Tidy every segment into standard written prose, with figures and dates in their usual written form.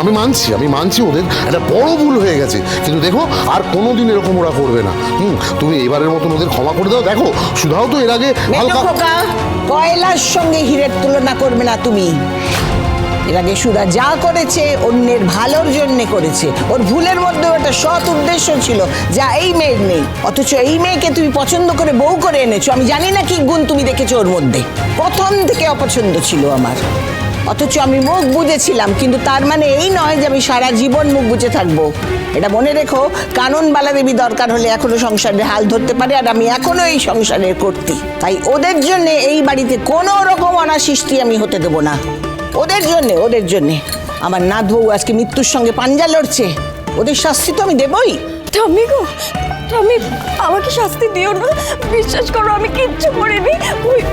আমি মানছি ওদের একটা বড় ভুল হয়ে গেছে, কিন্তু দেখো আর কোনোদিন এরকম ওরা করবে না। তুমি এবারের মতন ওদের ক্ষমা করে দাও। দেখো সুধাও তো এর আগে হালকা কয়লার সঙ্গে হীরের তুলনা করবে না তুমি। এর আগে সুধা যা করেছে অন্যের ভালোর জন্য করেছে। ওর ভুলের মধ্যে একটা সৎ উদ্দেশ্য ছিল যা এই মেয়ের নেই। অথচ এই মেয়েকে তুমি পছন্দ করে বউ করে এনেছো। আমি জানি না কি গুণ তুমি দেখেছো ওর মধ্যে। প্রথম থেকে অপছন্দ ছিল আমার, অথচ আমি মুখ বুঝেছিলাম। কিন্তু তার মানে এই নয় যে আমি সারা জীবন মুখ বুঝে থাকবো। এটা মনে রেখো, কানন বালা দেবী দরকার হলে এখনো সংসারের হাল ধরতে পারে, আর আমি এখনো এই সংসারের কর্ত্রী। তাই ওদের জন্য এই বাড়িতে কোনো রকম অনাসৃষ্টি আমি হতে দেবো না। ওদের জন্যে আমার নাতবউ আজকে মৃত্যুর সঙ্গে পাঞ্জা লড়ছে। ওদের শাস্তি তো আমি দেবই। ঠাম্মি গো, ঠাম্মি আমাকে শাস্তি দিও না। বিশ্বাস করো আমি কিচ্ছু করিনি।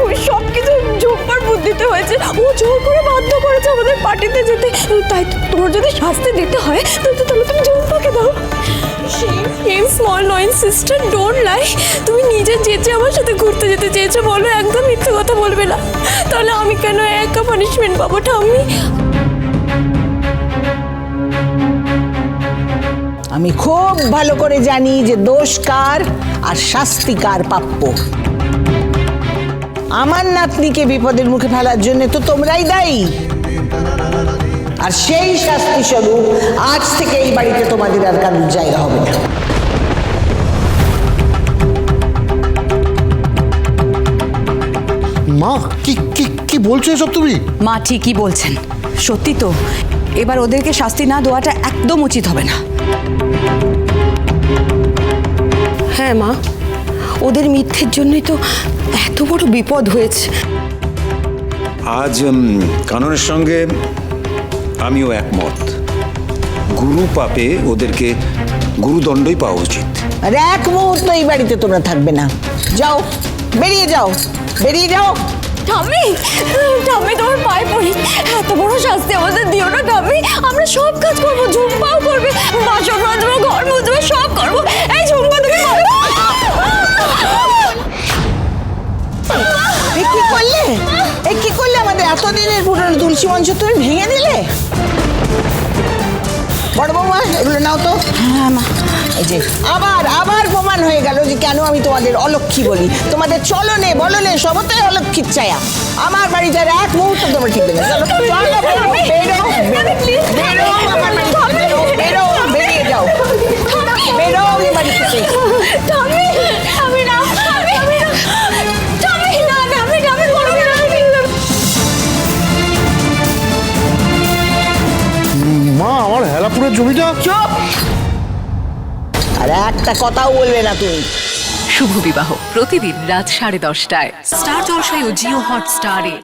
ওই সব কিছু ঝুম্পার বুদ্ধিতে হয়েছে। ও জোর করে বাধ্য করেছে আমাদের পার্টিতে যেতে। তাই তোমার যদি শাস্তি দিতে হয় তাহলে তুমি ঝুম্পাকে দাও। স্মল নয় সিস্টার, ডোন্ট লাই। তুমি নিজে যেচে আমার সাথে ঘুরতে যেতে চেয়েছো, বলো একদম মিথ্যে কথা বলবে না। তাহলে আমি কেন একা পানিশমেন্ট পাবো ঠাম্মি? আমি খুব ভালো করে জানি যে দোষ কার আর শাস্তি কার প্রাপ্য। আমার নাতনিকে বিপদের মুখে ফেলার জন্য তো তোমরাই দায়ী। আর সেই শাস্তি স্বরূপ আজ থেকে এই বাড়িতে তোমাদের আর কারোর জায়গা হবে না। মা কি কি কি বলছো এসব তুমি? মা ঠিকই বলছেন, সত্যি তো। এবার ওদেরকে শাস্তি না দেওয়াটা একদম উচিত হবে না। হ্যাঁ মা, ওদের মিথ্যের জন্যই তো এত বড় বিপদ হয়েছে। আজ কাননের সঙ্গে আমিও একমত। গুরু পাপে ওদেরকে গুরুদণ্ডই পাওয়া উচিত। আর এক মুহূর্ত এই বাড়িতে তোমরা থাকবে না। যাও, বেরিয়ে যাও। ঠাম্মি, ঠাম্মি তোমার পায়ে পড়ি, এত বড় শাস্তি আমাদের দিও না ঠাম্মি। আমরা সব কাজ করবো, ঝুম্পাও করবে, বাসন মাজবো, ঘর মুছবো, সব করবো। এই ঝুম্পা তুমি কি করলে আমাদের এতদিনের পুরনো তুলসী মঞ্চ তুমি ভেঙে দিলে। বড় বৌমা এগুলো নাও তো। হ্যাঁ মা। এই যে আবার প্রমাণ হয়ে গেল যে কেন আমি তোমাদের অলক্ষী বলি। তোমাদের চলনে বলনে সবটাই অলক্ষীর ছায়া। আমার বাড়িতে আর এক মুহূর্ত তোমরা ঠিক না। চলো বেরো, বেরিয়ে যাও, বেরো এই বাড়ি থেকে। মা আমার হেলাপুরের জমিটা। চুপ! আর একটা কথাও বলবে না তুমি। শুভ বিবাহ প্রতিদিন রাত 10:30টায় স্টার জলসায় ও জিও হটস্টারে।